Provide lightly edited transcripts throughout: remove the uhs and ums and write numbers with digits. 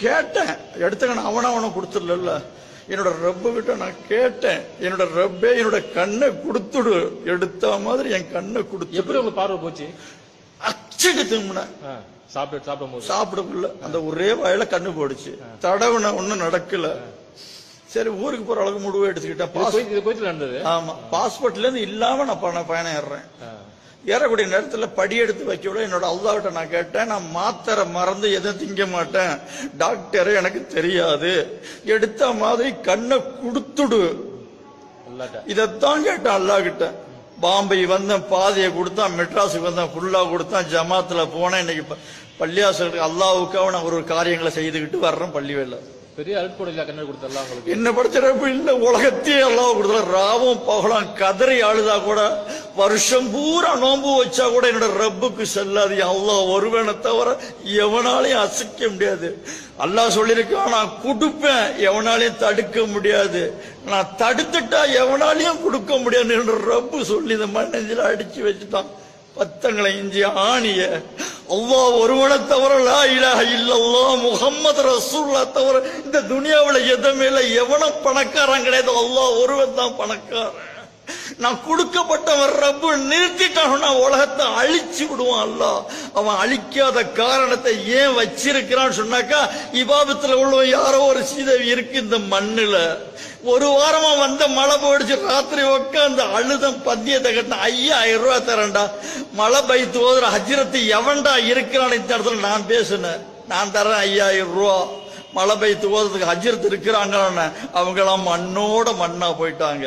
கேட்டேன், எடுத்துக்கணும். அவனை கொடுத்துடல. என்னோட ரப்ப கிட்ட நான் கேட்டேன், என்னோட ரப்பே என்னோட கண்ணை கொடுத்துடு. எடுத்த மாதிரி என் கண்ணை கொடுத்து. எப்படி உங்க பார்வை போச்சு? அச்சுட்டு திரும்பினேன். சாப்பிடக்குள்ள அந்த ஒரே வாயில கண்ணு போடுச்சு. தடவுன ஒண்ணும் நடக்கல. சரி, ஊருக்கு போற அளவுக்கு முடிவு எடுத்துக்கிட்டேன். ஆமா, பாஸ்போர்ட்ல இருந்து இல்லாம நான் பயணம் ஏறுறேன். ஏறக்கூடிய நேரத்தில் படி எடுத்து வைக்க விட என்னோட அல்லாஹ்கிட்ட நான் கேட்டேன், நான் மாத்திரை மறந்து எதுவும் திங்க மாட்டேன், டாக்டரே எனக்கு தெரியாது, எடுத்த மாதிரி கண்ணை கொடுத்துடு. இதத்தான் கேட்டேன் அல்லாஹ் கிட்ட. பாம்பே வந்தேன், பாதையை கொடுத்தான். மெட்ராஸுக்கு வந்தேன், ஃபுல்லா கொடுத்தான். ஜமாத்துல போனேன். இன்னைக்கு பள்ளியாசலுக்கு அல்லாஹ்வுக்காக நான் ஒரு காரியங்களை செய்துக்கிட்டு வர்றேன். பள்ளிவேல பெரிய அழுப்படையில கண்ணு கொடுத்தா உங்களுக்கு என்ன படிச்சிடப்பு இல்ல, உலகத்தையே அல்லாஹ் கொடுத்தல. ராவும் பகலாம் கதறி அழுதா கூட, வருஷம் பூரா நோம்பு வச்சா கூட என்னோட ரப்புக்கு செல்லாது. அல்லாஹ் ஒருவனை தவிர எவனாலையும் அசைக்க முடியாது. அல்லாஹ் சொல்லியிருக்கான், நான் கொடுப்பேன், எவனாலையும் தடுக்க முடியாது. நான் தடுத்துட்டா எவனாலையும் கொடுக்க முடியாது என்ற ரப்பு சொல்லி இந்த மண்ணெஞ்சில அடிச்சு வச்சுட்டான். பத்தங்களை இஞ்சி ஆணிய அல்லாஹ் ஒருவனை தவிர, லா இலாஹ இல்லல்லாஹ் முஹம்மது ரசூலுல்லாஹ் தவிர இந்த துனியாவுல எதுவுமே இல்லை. எவனும் பணக்காரன் கிடையாது, அல்லாஹ் ஒருவன் தான் பணக்காரன். நான் கொடுக்கப்பட்டவன் ரப்பு நிறுத்திட்டான், உலகத்தை அழிச்சு விடுவான் அல்லாஹ். அவன் அழிக்காத காரணத்தை ஏன் வச்சிருக்கிறான்னு சொன்னாக்கா, இபாதத்துல உள்ள யாரோ ஒரு சீதேவி இருக்கு இந்த மண்ணுல. ஒரு வாரமா வந்த மழை போயிடுச்சு. ராத்திரி உட்காந்து அழுதம், பத்தியத்தை கட்டின. 5000 ரூபாய் தரேன்டா, மழை பைத்து ஓதுற ஹஜ்ரத்து எவன்டா இருக்கிறான்னு இந்த இடத்துல நான் பேசுனேன். நான் தரேன் 5000 ரூபா, மழை பைத்து ஓதுறதுக்கு ஹஜ்ரத்து இருக்கிறாங்க. அவங்களாம் மண்ணோட மண்ணா போயிட்டாங்க.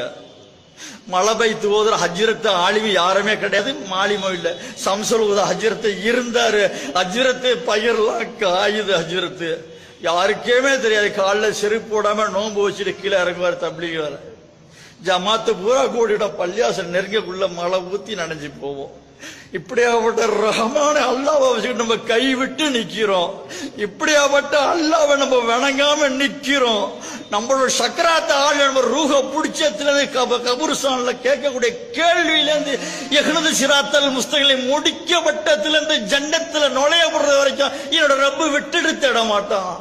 மழை பைத்து ஓதுற ஹஜ்ரத்து ஆலிமி யாருமே கிடையாது. மாலிமோ இல்ல, சம்சல் ஊத ஹஜ்ரத்து இருந்தாரு. ஹஜ்ரத்து பயிரெல்லாம் காயுது. ஹஜ்ரத்து யாருக்கேமே தெரியாது. காலில் செருப்பு போடாம நோன்பு வச்சுட்டு கீழே இறங்குவார். தப்லீக் வேற ஜமாத்து பூரா கூடிட பள்ளியாசல் நெருங்கக்குள்ள மழை ஊத்தி நனைஞ்சு போவோம். இப்படியாப்பட்ட ரஹமான அல்லாவை வச்சுக்கிட்டு நம்ம கைவிட்டு நிக்கிறோம். இப்படியாப்பட்ட அல்லாவை நம்ம வணங்காம நிக்கிறோம். நம்மளோட சக்கராத்த ஆள் நம்ம ரூஹ பிடிச்சதுல கபூர்ஸ்தான்ல கேட்கக்கூடிய கேள்வியிலேருந்து எஹ்னது சிராத்தல் முஸ்தகளை முடிக்கப்பட்டதுல ஜன்னத்துல நுழையப்படுறது வரைக்கும் என்னோட ரப்பு விட்டுட்டு தேட மாட்டான்.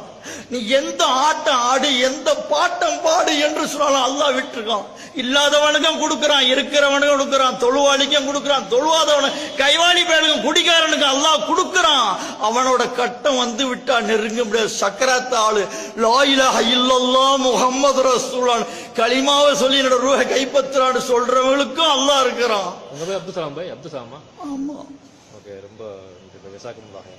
நீ எந்த ஆட்டம் ஆடு, எந்த பாட்டம் பாடு என்று சொன்னாலும் அல்லாஹ் விட்டுருக்கான். இல்லாதவனுக்கும் கொடுக்கறான், இருக்கிறவனுக்கும் கொடுக்கறான், தொழுவாளிக்கும் கொடுக்கறான், தொழுவாதவனுக்கு கைவாளி பேருக்கும் குடிகாரனுக்கும் அல்லாஹ் கொடுக்கறான். அவனோட கட்டம் வந்து விட்டா நெருங்க முடியாது. சக்கராத்த ஆளு லா இலாஹ இல்லல்லாஹ் முஹம்மது ரசூலுல்லாஹ் கலிமாவை சொல்லி என்னோட ரூஹை கைப்பற்றான்னு சொல்றவங்களுக்கும் அல்லாஹ் இருக்கிறான். அப்துல் சலாம் பாய், அப்துல் சலாமா? ஆமா. ஓகே, ரொம்ப ஜஸாக்குமுல்லாஹ்.